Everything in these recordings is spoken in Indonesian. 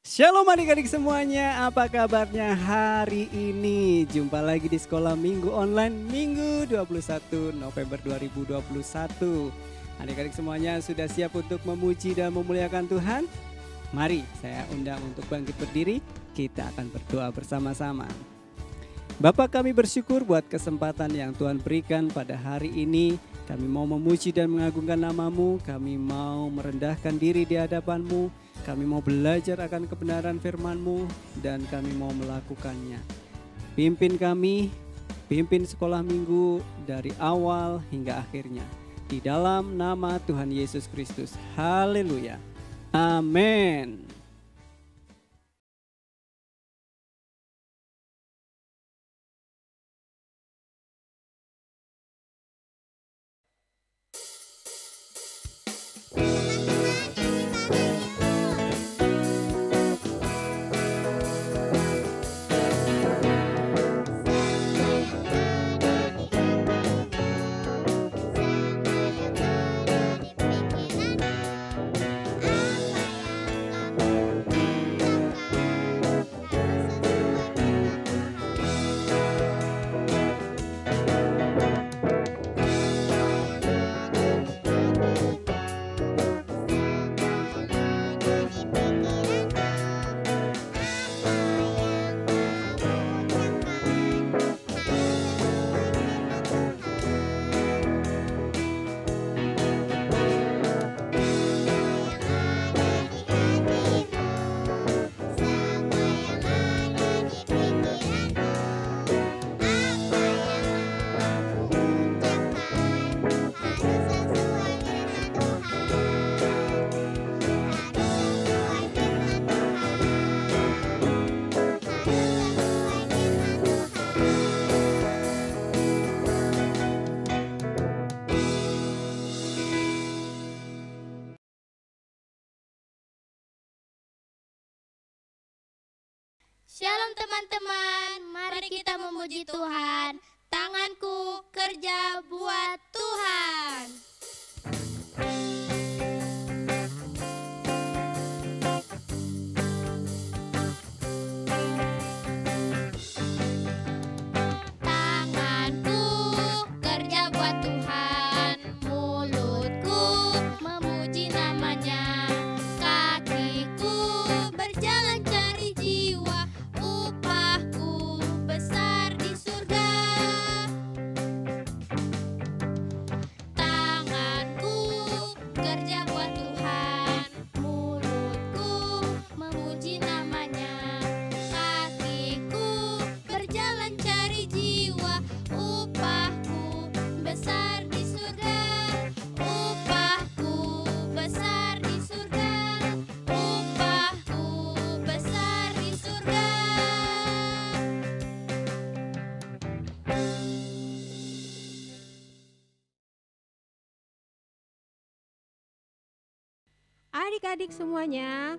Shalom adik-adik semuanya, apa kabarnya hari ini? Jumpa lagi di Sekolah Minggu Online Minggu 21 November 2021. Adik-adik semuanya sudah siap untuk memuji dan memuliakan Tuhan? Mari saya undang untuk bangkit berdiri, kita akan berdoa bersama-sama. Bapa, kami bersyukur buat kesempatan yang Tuhan berikan pada hari ini. Kami mau memuji dan mengagungkan nama-Mu, kami mau merendahkan diri di hadapan-Mu. Kami mau belajar akan kebenaran firman-Mu dan kami mau melakukannya. Pimpin kami, pimpin sekolah minggu dari awal hingga akhirnya. Di dalam nama Tuhan Yesus Kristus. Haleluya. Amin. Shalom teman-teman, mari kita memuji Tuhan. Tanganku kerja buat Tuhan. Tanganku kerja buat Tuhan, mulutku memuji namanya, kakiku berjalan cari jiwa, upahku besar di surga. Tanganku kerja buat Tuhan, mulutku memuji namanya, kakiku berjalan cari jiwa, upahku besar di surga. Upahku besar di surga, upahku besar di surga. Adik-adik semuanya,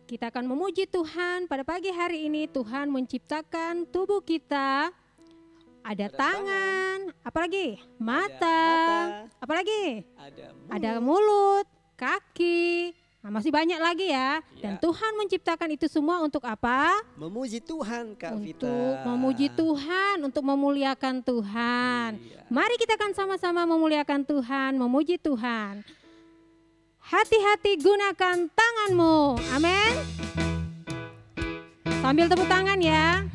kita akan memuji Tuhan pada pagi hari ini. Tuhan menciptakan tubuh kita. Ada tangan, apalagi? Mata, apalagi? Ada mulut, kaki. Nah, masih banyak lagi ya. Dan Tuhan menciptakan itu semua untuk apa? Memuji Tuhan, Kak Vita. Untuk memuji Tuhan, untuk memuliakan Tuhan. Mari kita akan sama-sama memuliakan Tuhan, memuji Tuhan. Hati-hati gunakan tanganmu. Amin. Sambil tepuk tangan ya.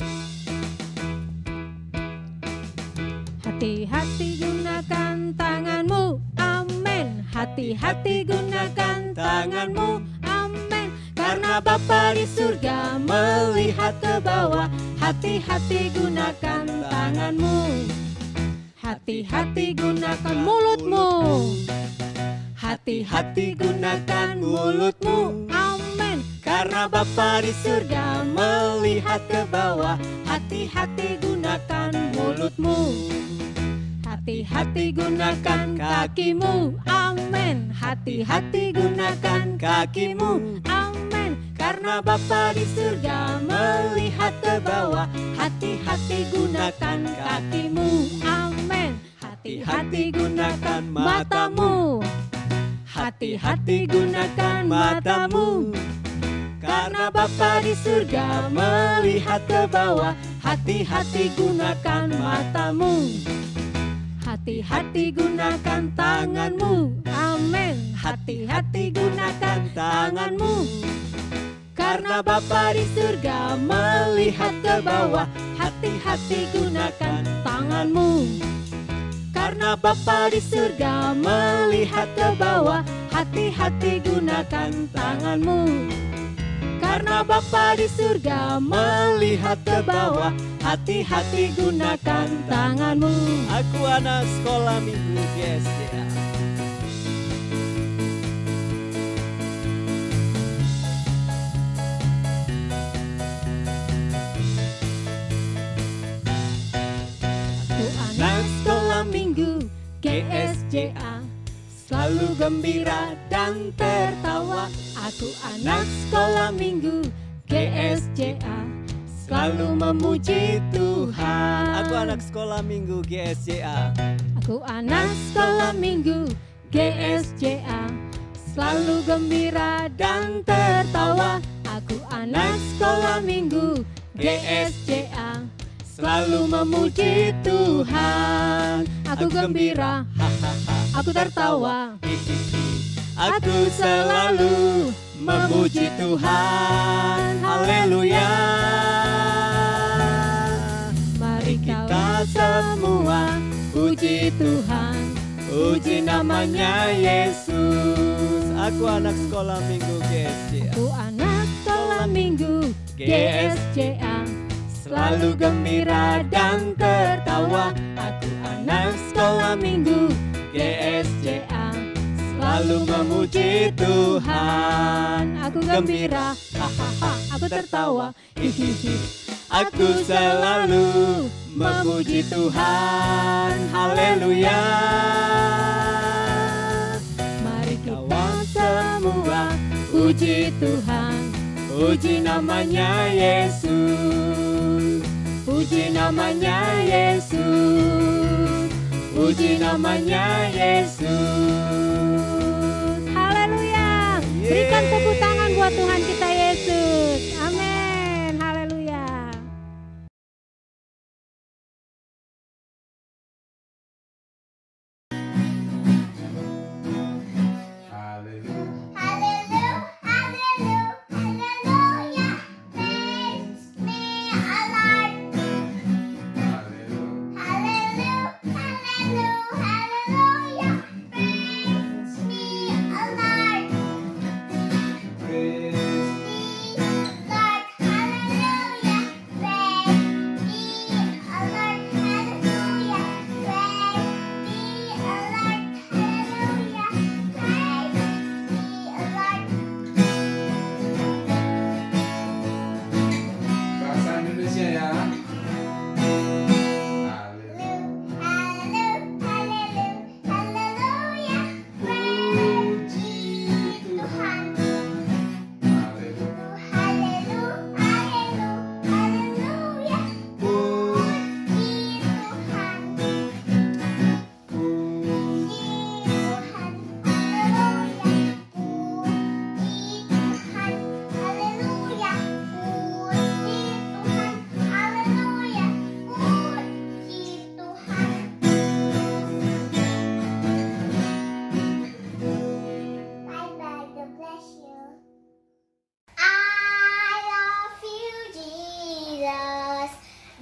Hati-hati gunakan tanganmu. Amin. Hati-hati gunakan tanganmu. Amin. Karena Bapa di surga melihat ke bawah. Hati-hati gunakan tanganmu. Hati-hati gunakan mulutmu. Hati-hati gunakan mulutmu. Amin. Karena Bapa di surga melihat ke bawah. Hati-hati gunakan mulutmu. Hati-hati gunakan kakimu. Amin. Hati-hati gunakan kakimu. Amin. Karena Bapa di surga melihat ke bawah. Hati-hati gunakan kakimu. Amin. Hati-hati gunakan matamu. Hati-hati gunakan matamu. Karena Karena Bapa di surga melihat ke bawah. Hati-hati gunakan matamu. Hati-hati gunakan tanganmu. Amin. Hati-hati gunakan tanganmu. Karena Bapa di surga melihat ke bawah. Hati-hati gunakan tanganmu. Karena Bapa di surga melihat ke bawah. Hati-hati gunakan tanganmu. Karena Bapa di surga melihat ke bawah. Hati-hati gunakan tanganmu. Aku anak sekolah minggu GSJA. Anak sekolah minggu GSJA, selalu gembira dan tertawa. Aku anak sekolah minggu GSJA, selalu memuji Tuhan. Aku anak sekolah minggu GSJA. Aku anak sekolah minggu GSJA, selalu gembira dan tertawa. Aku anak sekolah minggu GSJA, selalu memuji Tuhan. Aku gembira, aku tertawa. Aku selalu memuji Tuhan. Haleluya. Mari Kita semua puji Tuhan, puji namanya Yesus. Aku anak sekolah minggu GSJA. Aku anak sekolah minggu GSJA, selalu gembira dan tertawa. Aku anak sekolah minggu GSJA, selalu memuji Tuhan. Aku gembira, aku tertawa. Hihihi. Aku selalu memuji Tuhan. Haleluya. Mari Kita semua puji Tuhan, puji namanya Yesus. Puji namanya Yesus. Puji namanya Yesus. Haleluya. Berikan tepuk tangan buat Tuhan kita Yesus. Amin. Haleluya. Bahasa Indonesia ya.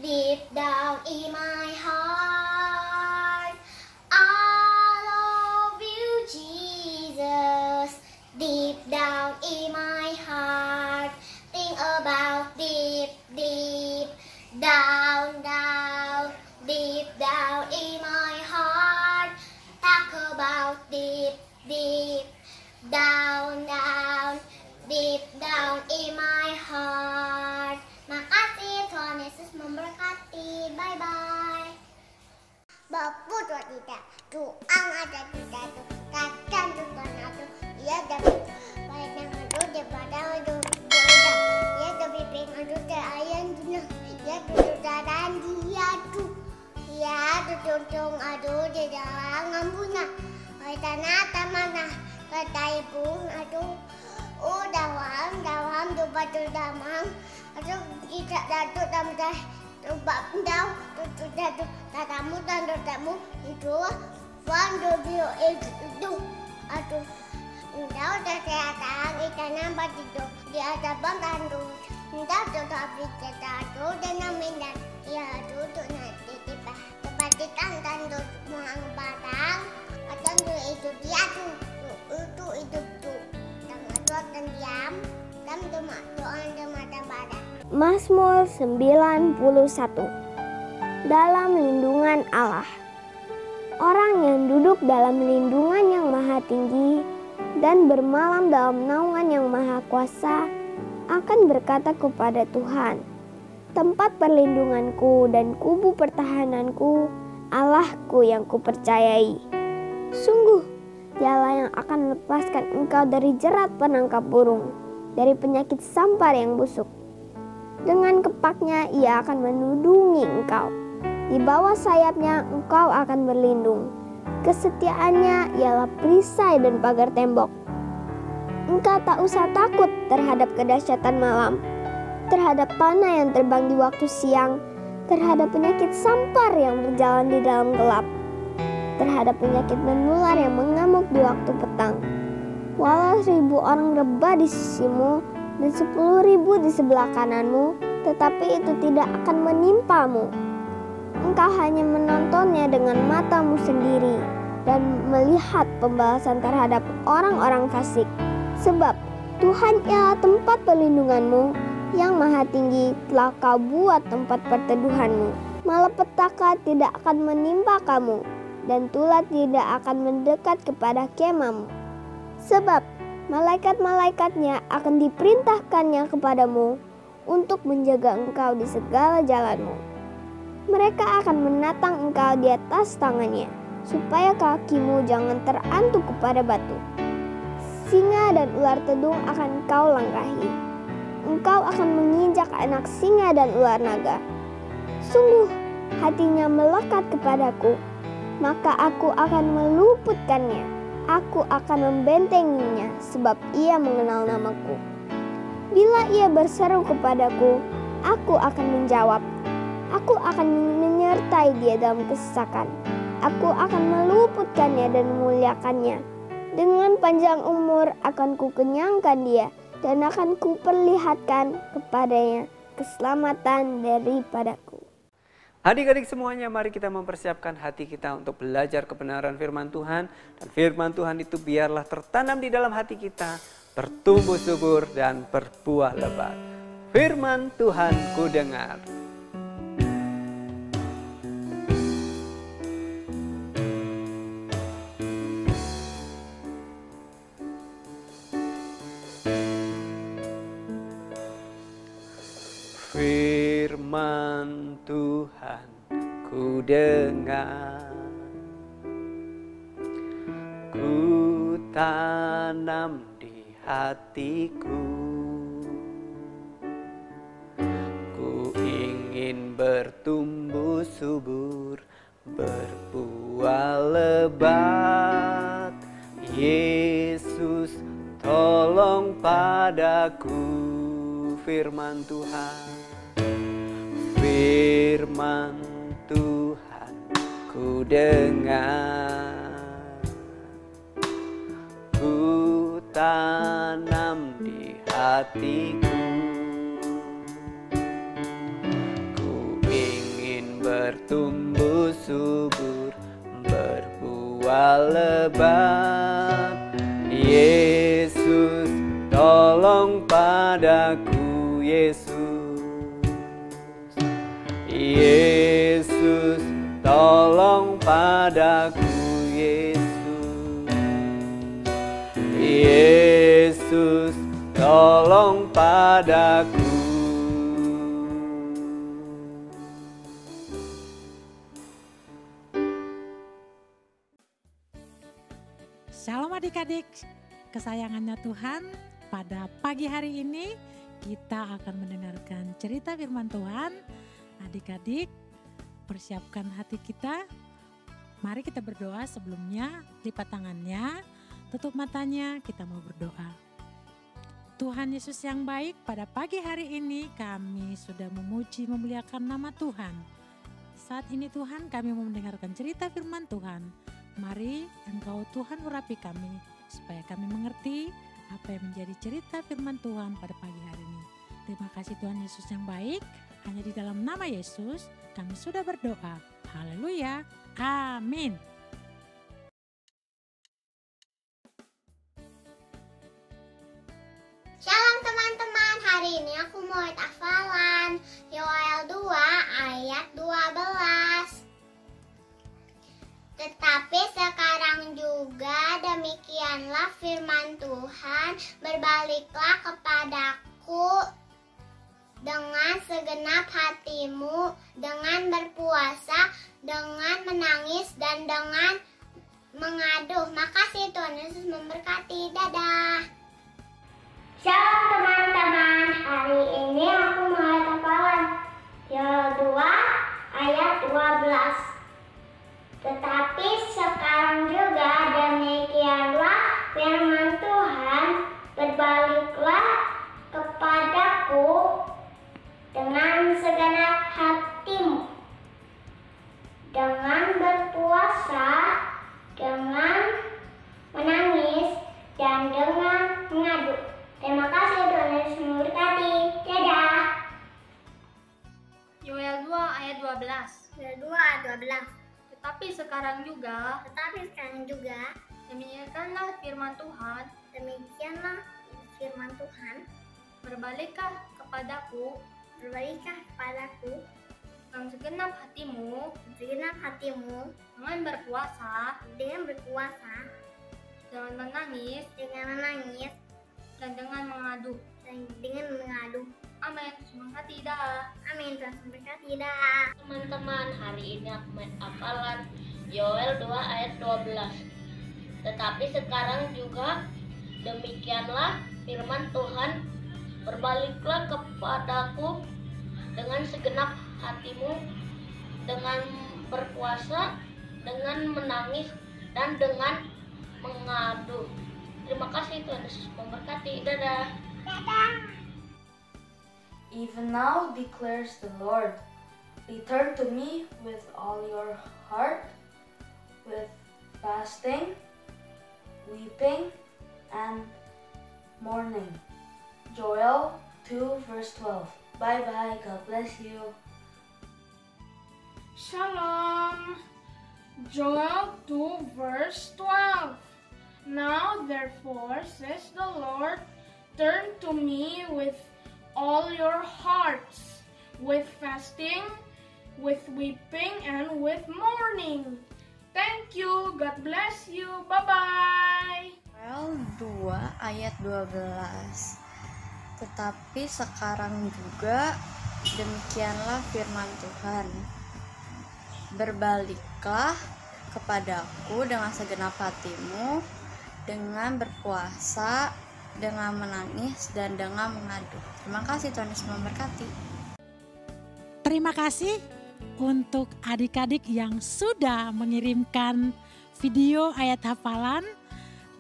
Deep down in my heart, I love you, Jesus. Deep down in my heart, think about deep, deep down, down, deep down in my heart. Talk about deep, deep down, down, deep down in my heart. Makasih, Tuhan Yesus memberkati. Bye-bye. Bapak Tuhan tidak, Tuhan ada tidak, kacang Tuhan ada, ia dapat banyak adu daripada adu bodoh, ia dapat pengen adu ayam dunia, ia dapat dia tuh, ia tutung adu di dalam ngambuna, tanah mana, kata ibu adu, dawam batu damang, atau tidak datuk tambah ubah pendau, tutup datuk tatamu dan dotamu itu, wandu bio itu, atau pendau kesehatan ikan nampak itu di atas bantandu, pendau tetapi ketatu dan namindan, ya tutup nanti tiba, tempatikan tandu muang batang, atau itu dia tuh, itu tuh, tengah dan diam. Mazmur 91. Dalam lindungan Allah. Orang yang duduk dalam lindungan yang maha tinggi dan bermalam dalam naungan yang maha kuasa akan berkata kepada Tuhan, tempat perlindunganku dan kubu pertahananku, Allahku yang kupercayai. Sungguh, Dialah yang akan melepaskan engkau dari jerat penangkap burung, dari penyakit sampar yang busuk. Dengan kepaknya ia akan menudungi engkau. Di bawah sayapnya engkau akan berlindung. Kesetiaannya ialah perisai dan pagar tembok. Engkau tak usah takut terhadap kedahsyatan malam, terhadap panah yang terbang di waktu siang, terhadap penyakit sampar yang berjalan di dalam gelap, terhadap penyakit menular yang mengamuk di waktu petang. Walau 1000 orang rebah di sisimu dan 10.000 di sebelah kananmu, tetapi itu tidak akan menimpamu. Engkau hanya menontonnya dengan matamu sendiri dan melihat pembalasan terhadap orang-orang fasik. Sebab Tuhan ialah tempat perlindunganmu, yang maha tinggi telah kau buat tempat perteduhanmu. Malapetaka tidak akan menimpa kamu, dan tulah tidak akan mendekat kepada kemahmu. Sebab malaikat-malaikatnya akan diperintahkannya kepadamu untuk menjaga engkau di segala jalanmu. Mereka akan menatang engkau di atas tangannya, supaya kakimu jangan terantuk kepada batu. Singa dan ular tedung akan engkau langkahi. Engkau akan menginjak anak singa dan ular naga. Sungguh hatinya melekat kepadaku, maka aku akan meluputkannya. Aku akan membentenginya sebab ia mengenal namaku. Bila ia berseru kepadaku, aku akan menjawab. Aku akan menyertai dia dalam kesesakan. Aku akan meluputkannya dan memuliakannya. Dengan panjang umur akan kukenyangkan dia dan akan kuperlihatkan kepadanya keselamatan daripadaku. Adik-adik semuanya, mari kita mempersiapkan hati kita untuk belajar kebenaran firman Tuhan. Dan firman Tuhan itu biarlah tertanam di dalam hati kita, bertumbuh subur dan berbuah lebat. Firman Tuhan ku dengar. Firman Tuhan ku dengar, ku tanam di hatiku, ku ingin bertumbuh subur, berbuah lebat. Yesus tolong padaku. Firman Tuhan, firman Tuhan ku dengar, ku tanam di hatiku, ku ingin bertumbuh subur, berbuah lebat. Yesus tolong padaku. Yesus tolong padaku. Yesus tolong padaku. Shalom adik-adik kesayangannya Tuhan. Pada pagi hari ini kita akan mendengarkan cerita firman Tuhan. Adik-adik, persiapkan hati kita. Mari kita berdoa. Sebelumnya lipat tangannya, tutup matanya, kita mau berdoa. Tuhan Yesus yang baik, pada pagi hari ini kami sudah memuji memuliakan nama Tuhan. Saat ini Tuhan, kami mau mendengarkan cerita firman Tuhan. Mari Engkau Tuhan urapi kami supaya kami mengerti apa yang menjadi cerita firman Tuhan pada pagi hari ini. Terima kasih Tuhan Yesus yang baik. Hanya di dalam nama Yesus kami sudah berdoa. Haleluya. Amin. Shalom teman-teman, hari ini aku mau hafalan Yoel 2 ayat 12. Tetapi sekarang juga demikianlah firman Tuhan, berbaliklah kepadaku dengan segenap hatimu, dengan berpuasa, dengan menangis, dan dengan mengadu. Makasih, Tuhan Yesus memberkati. Dadah. Shalom teman-teman, hari ini aku mau hafalan Yoel 2 ayat 12. Tetapi sekarang juga demikianlah firman Tuhan, berbaliklah kepadaku dengan segenap hatimu, dengan berpuasa, dengan menangis, dan dengan mengadu. Terima kasih Tuhan Yesus memberkati. Dadah. Yoel 2 ayat 12. Yoel 2 ayat 12. Tetapi sekarang juga Demikianlah firman Tuhan, berbaliklah kepadaku dengan segenap hatimu, dengan berpuasa, dengan menangis, dan dengan mengadu. Amin. Memberkati dah. Teman-teman, hari ini aku main hafalan Yoel 2 ayat 12. Tetapi sekarang juga demikianlah firman Tuhan, berbaliklah kepadaku dengan segenap hatimu, dengan berpuasa, dengan menangis, dan dengan mengadu. Terima kasih Tuhan Yesus memberkati. Dadah. Even now declares the Lord, return to me with all your heart, with fasting, weeping, and mourning. Joel 2 verse 12. Bye bye, God bless you. Shalom. Joel 2 verse 12. Now therefore, says the Lord, turn to me with all your hearts, with fasting, with weeping, and with mourning. Thank you. God bless you. Bye-bye. Yoel 2 ayat 12. Tetapi sekarang juga demikianlah firman Tuhan, berbaliklah kepadaku dengan segenap hatimu, dengan berpuasa, dengan menangis, dan dengan mengadu. Terima kasih Tuhan Yesus memberkati. Terima kasih untuk adik-adik yang sudah mengirimkan video ayat hafalan,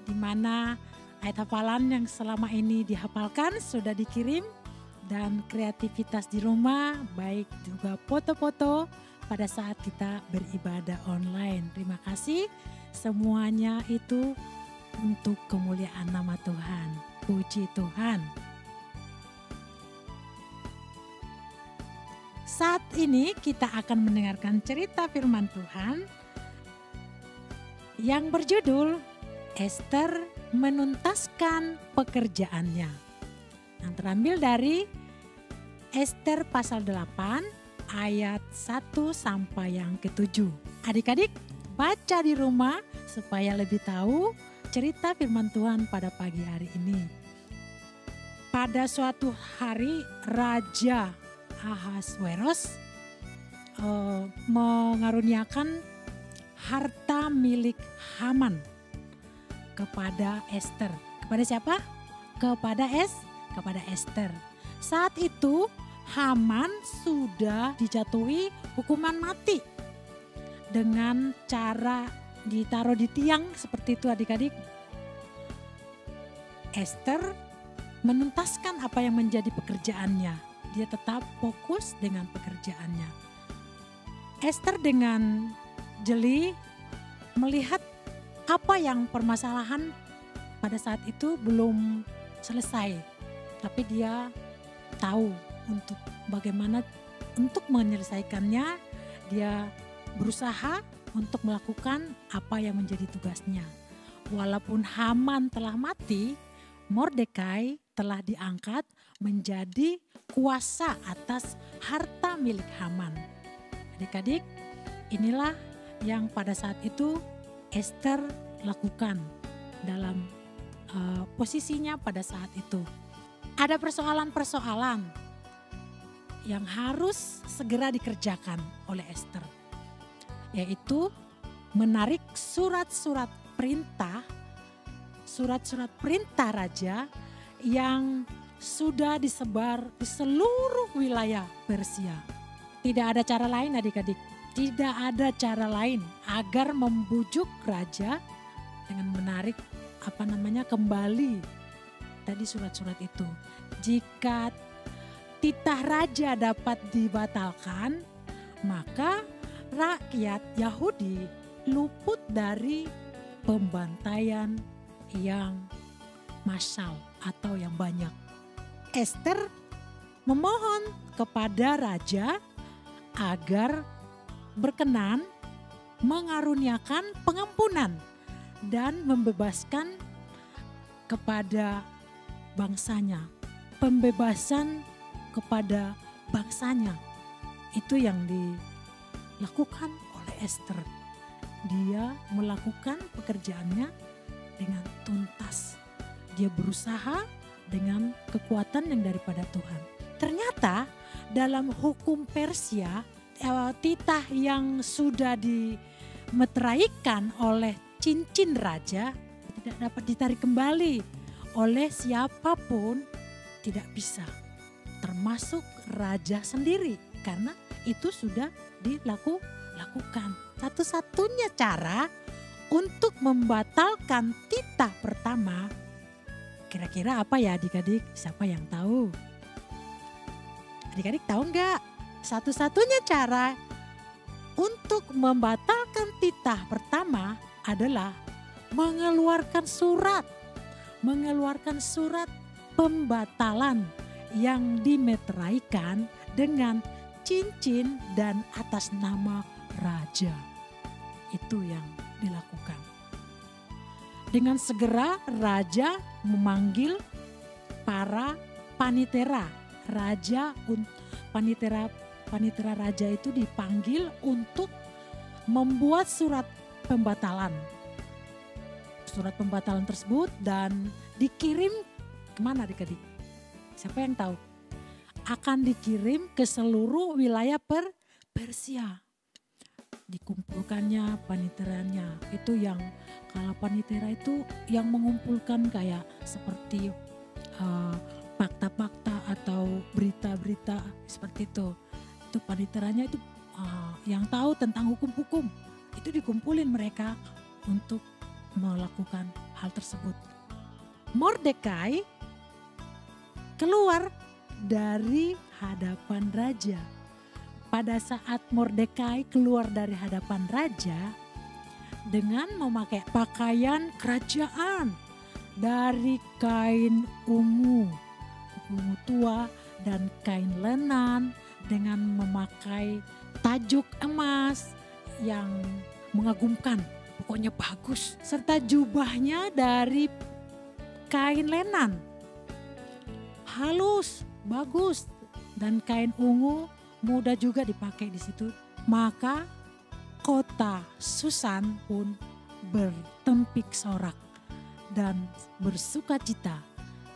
di mana ayat hafalan yang selama ini dihafalkan sudah dikirim, dan kreativitas di rumah, baik juga foto-foto pada saat kita beribadah online. Terima kasih, semuanya itu untuk kemuliaan nama Tuhan. Puji Tuhan. Saat ini kita akan mendengarkan cerita firman Tuhan yang berjudul Ester menuntaskan pekerjaannya. Yang terambil dari Ester pasal 8 ayat 1 sampai yang ke-7. Adik-adik baca di rumah supaya lebih tahu cerita firman Tuhan pada pagi hari ini. Pada suatu hari Raja Ahasweros mengaruniakan harta milik Haman kepada Ester. Kepada siapa? Kepada Ester. Saat itu Haman sudah dijatuhi hukuman mati dengan cara ditaruh di tiang seperti itu adik-adik. Ester menuntaskan apa yang menjadi pekerjaannya. Dia tetap fokus dengan pekerjaannya. Esther dengan jeli melihat apa yang permasalahan pada saat itu belum selesai. Tapi dia tahu untuk bagaimana untuk menyelesaikannya. Dia berusaha untuk melakukan apa yang menjadi tugasnya. Walaupun Haman telah mati, Mordekai telah diangkat menjadi kuasa atas harta milik Haman. Adik-adik, inilah yang pada saat itu Esther lakukan dalam posisinya pada saat itu. Ada persoalan-persoalan yang harus segera dikerjakan oleh Esther, yaitu menarik surat-surat perintah raja yang sudah disebar di seluruh wilayah Persia. Tidak ada cara lain adik-adik, tidak ada cara lain agar membujuk raja dengan menarik kembali tadi surat-surat itu. Jika titah raja dapat dibatalkan, maka rakyat Yahudi luput dari pembantaian yang massal atau yang banyak. Esther memohon kepada raja agar berkenan mengaruniakan pengampunan dan membebaskan kepada bangsanya. Pembebasan kepada bangsanya. Itu yang dilakukan oleh Esther. Dia melakukan pekerjaannya dengan tuntas. Dia berusaha dengan kekuatan yang daripada Tuhan. Ternyata dalam hukum Persia, titah yang sudah dimeteraikan oleh cincin raja tidak dapat ditarik kembali oleh siapapun, tidak bisa. Termasuk raja sendiri, karena itu sudah dilakukan. Satu-satunya cara untuk membatalkan titah pertama, kira-kira apa ya adik-adik? Siapa yang tahu? Adik-adik tahu nggak? Satu-satunya cara untuk membatalkan titah pertama adalah mengeluarkan surat pembatalan yang dimeteraikan dengan cincin dan atas nama raja. Itu yang dilakukan. Dengan segera raja memanggil para panitera. Panitera raja itu dipanggil untuk membuat surat pembatalan. Surat pembatalan tersebut dan dikirim kemana adik-adik? Siapa yang tahu? Akan dikirim ke seluruh wilayah Persia. Dikumpulkannya paniteranya. Itu yang kalau panitera itu yang mengumpulkan kayak seperti fakta-fakta atau berita-berita seperti itu. Itu paniteranya itu yang tahu tentang hukum-hukum. Itu dikumpulin mereka untuk melakukan hal tersebut. Mordekai keluar dari hadapan raja. Pada saat Mordekai keluar dari hadapan raja dengan memakai pakaian kerajaan dari kain ungu tua dan kain lenan, dengan memakai tajuk emas yang mengagumkan. Pokoknya bagus. Serta jubahnya dari kain lenan. Halus, bagus. Dan kain ungu mudah juga dipakai di situ. Maka kota Susan pun bertempik sorak dan bersukacita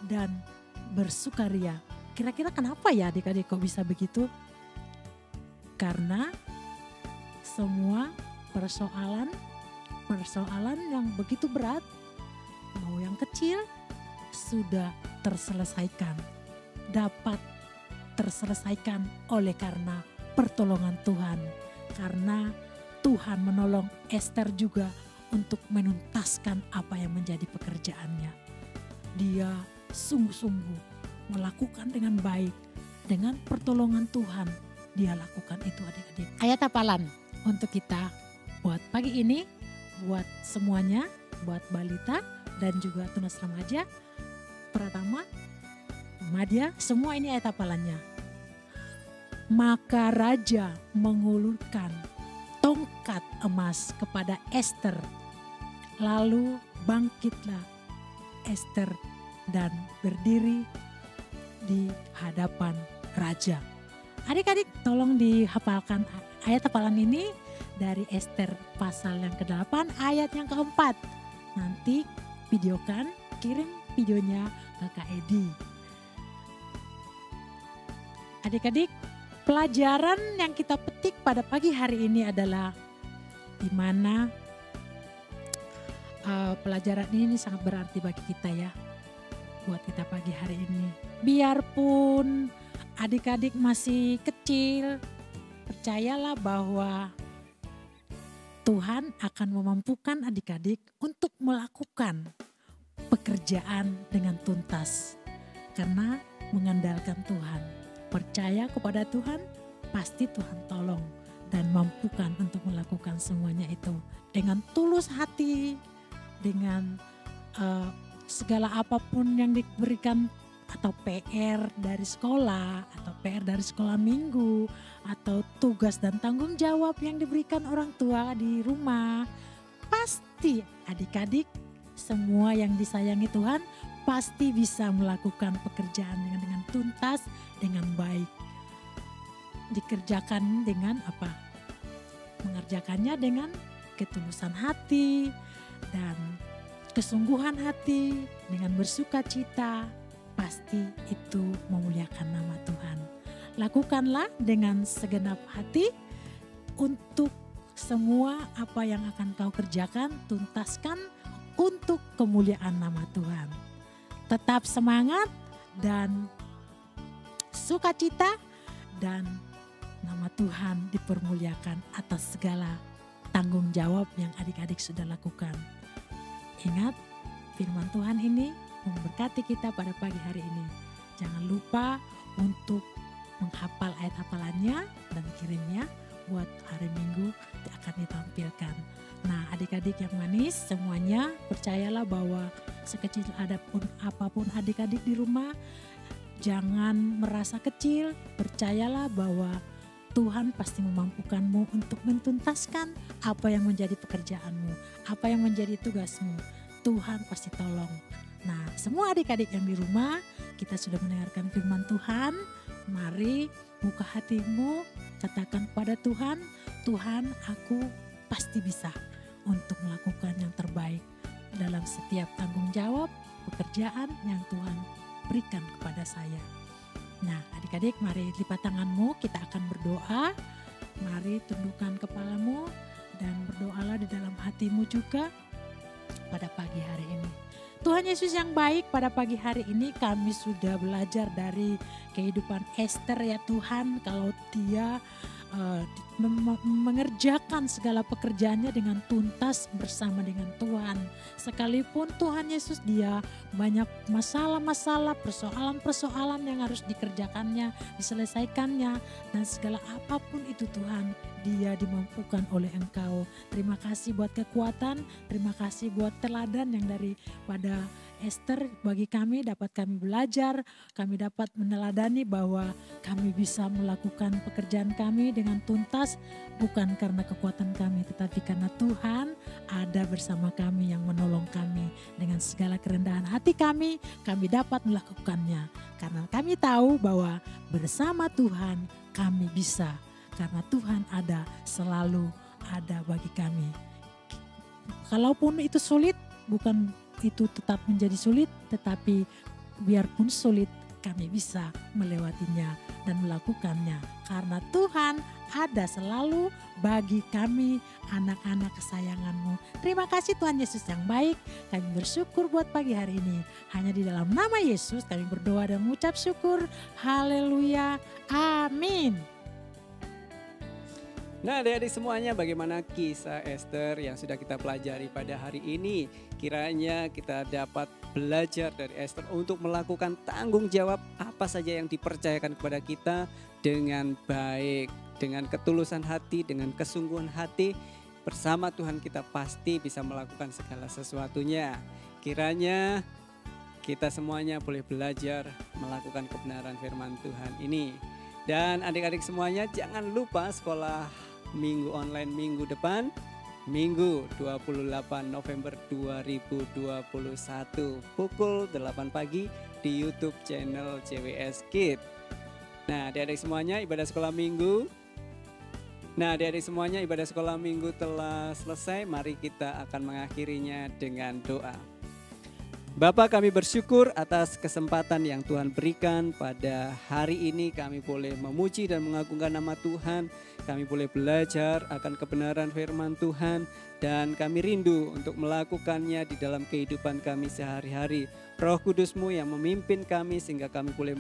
dan bersukaria. Kira-kira kenapa ya adik-adik kok bisa begitu? Karena semua persoalan yang begitu berat, mau yang kecil, sudah terselesaikan. Dapat terselesaikan oleh karena pertolongan Tuhan. Karena Tuhan menolong Esther juga untuk menuntaskan apa yang menjadi pekerjaannya. Dia sungguh-sungguh melakukan dengan baik, dengan pertolongan Tuhan dia lakukan itu adik-adik. Ayat hafalan untuk kita buat pagi ini, buat semuanya, buat balita dan juga tunas remaja, pertama, madya, semua ini ayat hafalannya. Maka raja mengulurkan tongkat emas kepada Ester, lalu bangkitlah Ester dan berdiri di hadapan raja. Adik-adik tolong dihafalkan ayat hafalan ini dari Ester pasal yang ke-8 ayat yang ke-4. Nanti videokan, kirim videonya ke Kak Edi. Adik-adik, pelajaran yang kita petik pada pagi hari ini adalah di mana pelajaran ini sangat berarti bagi kita ya. Buat kita pagi hari ini. Biarpun adik-adik masih kecil, percayalah bahwa Tuhan akan memampukan adik-adik untuk melakukan pekerjaan dengan tuntas. Karena mengandalkan Tuhan. Percaya kepada Tuhan, pasti Tuhan tolong dan mampukan untuk melakukan semuanya itu. Dengan tulus hati, dengan segala apapun yang diberikan atau PR dari sekolah atau PR dari sekolah minggu atau tugas dan tanggung jawab yang diberikan orang tua di rumah, pasti adik-adik semua yang disayangi Tuhan pasti bisa melakukan pekerjaan dengan tuntas, dengan baik. Dikerjakan dengan apa? Mengerjakannya dengan ketulusan hati dan kesungguhan hati, dengan bersuka cita, pasti itu memuliakan nama Tuhan. Lakukanlah dengan segenap hati untuk semua apa yang akan kau kerjakan, tuntaskan untuk kemuliaan nama Tuhan. Tetap semangat dan sukacita dan nama Tuhan dipermuliakan atas segala tanggung jawab yang adik-adik sudah lakukan. Ingat, firman Tuhan ini memberkati kita pada pagi hari ini. Jangan lupa untuk menghafal ayat hafalannya dan kirimnya buat hari Minggu akan ditampilkan. Nah, adik-adik yang manis semuanya, percayalah bahwa sekecil apapun adik-adik di rumah, jangan merasa kecil, percayalah bahwa Tuhan pasti memampukanmu untuk mentuntaskan apa yang menjadi pekerjaanmu, apa yang menjadi tugasmu. Tuhan pasti tolong. Nah, semua adik-adik yang di rumah, kita sudah mendengarkan firman Tuhan. Mari buka hatimu, katakan kepada Tuhan, Tuhan, aku pasti bisa untuk melakukan yang terbaik dalam setiap tanggung jawab pekerjaan yang Tuhan berikan kepada saya. Nah, adik-adik mari lipat tanganmu, kita akan berdoa. Mari tundukkan kepalamu dan berdoalah di dalam hatimu juga pada pagi hari ini. Tuhan Yesus yang baik, pada pagi hari ini kami sudah belajar dari kehidupan Ester ya Tuhan. Kalau dia mengerjakan segala pekerjaannya dengan tuntas bersama dengan Tuhan. Sekalipun Tuhan Yesus dia banyak masalah-masalah, persoalan-persoalan yang harus dikerjakannya, diselesaikannya. Dan segala apapun itu Tuhan, dia dimampukan oleh Engkau. Terima kasih buat kekuatan, terima kasih buat teladan yang daripada Ester bagi kami, dapat kami belajar, kami dapat meneladani bahwa kami bisa melakukan pekerjaan kami dengan tuntas, bukan karena kekuatan kami, tetapi karena Tuhan ada bersama kami yang menolong kami. Dengan segala kerendahan hati kami dapat melakukannya. Karena kami tahu bahwa bersama Tuhan kami bisa, karena Tuhan ada, selalu ada bagi kami. Kalaupun itu sulit, bukan itu tetap menjadi sulit, tetapi biarpun sulit kami bisa melewatinya dan melakukannya. Karena Tuhan ada selalu bagi kami anak-anak kesayangan-Mu. Terima kasih Tuhan Yesus yang baik, kami bersyukur buat pagi hari ini. Hanya di dalam nama Yesus kami berdoa dan mengucap syukur. Haleluya, amin. Nah, adik-adik semuanya, bagaimana kisah Ester yang sudah kita pelajari pada hari ini? Kiranya kita dapat belajar dari Esther untuk melakukan tanggung jawab apa saja yang dipercayakan kepada kita dengan baik, dengan ketulusan hati, dengan kesungguhan hati. Bersama Tuhan kita pasti bisa melakukan segala sesuatunya. Kiranya kita semuanya boleh belajar melakukan kebenaran firman Tuhan ini. Dan adik-adik semuanya jangan lupa sekolah minggu online minggu depan, Minggu 28 November 2021 pukul 8 pagi di YouTube channel CWS Kids. Nah, adik-adik semuanya ibadah sekolah minggu. Telah selesai. Mari kita akan mengakhirinya dengan doa. Bapa, kami bersyukur atas kesempatan yang Tuhan berikan pada hari ini. Kami boleh memuji dan mengagungkan nama Tuhan. Kami boleh belajar akan kebenaran firman Tuhan. Dan kami rindu untuk melakukannya di dalam kehidupan kami sehari-hari. Roh Kudus-Mu yang memimpin kami sehingga kami boleh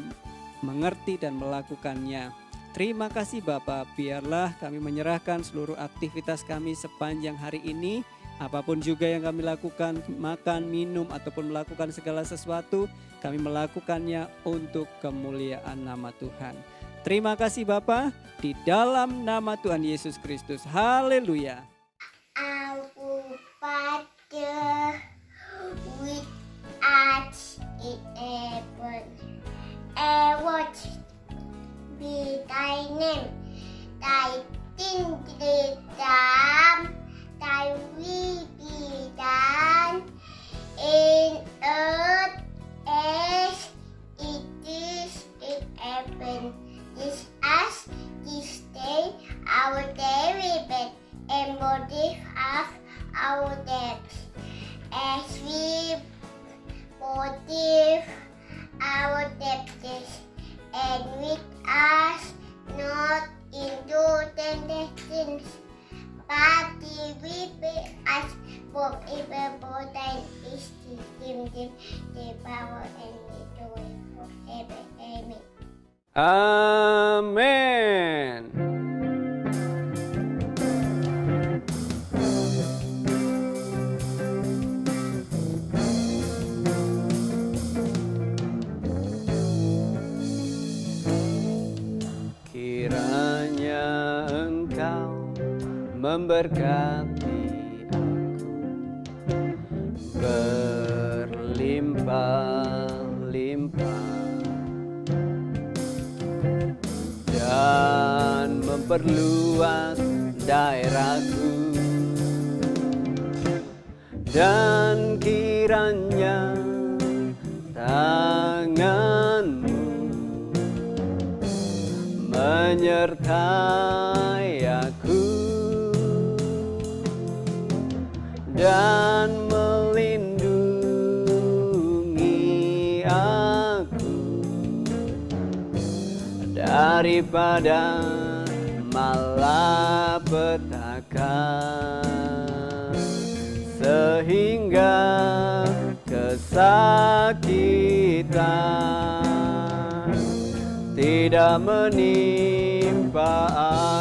mengerti dan melakukannya. Terima kasih Bapa, biarlah kami menyerahkan seluruh aktivitas kami sepanjang hari ini. Apapun juga yang kami lakukan, makan, minum, ataupun melakukan segala sesuatu, kami melakukannya untuk kemuliaan nama Tuhan. Terima kasih Bapa, di dalam nama Tuhan Yesus Kristus. Haleluya. Aku pada with us in heaven. I watch be thy name, thy kingdom. Thy will be done in earth as it is in heaven. Give us this day our daily bread, and forgive us our debts, as we forgive our debtors, and lead us not into temptation, but deliver us from evil. For thine is the kingdom, the power, and the glory forever. Amen. Amin. Kiranya Engkau memberkati aku berlimpah-limpah dan memperluas daerahku, dan kiranya tangan-Mu menyertai aku dan melindungi aku daripada malapetaka, sehingga kesakitan tidak menimpa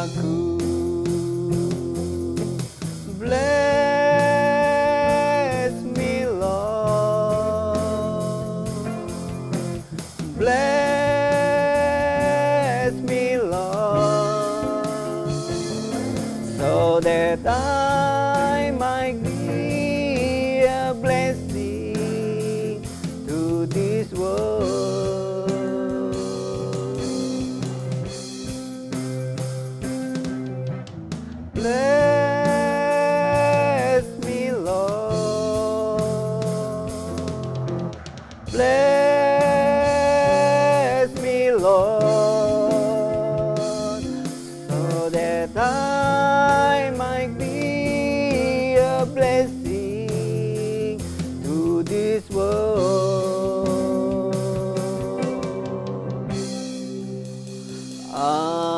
aku. Bless me Lord, bless me Lord, so that I might be a blessing to this world. Bless me, Lord. Bless me, Lord, so that I might be a blessing to this world. Amin.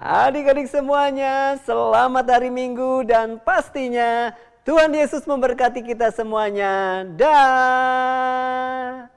Adik-adik semuanya, selamat hari Minggu dan pastinya Tuhan Yesus memberkati kita semuanya. Dah.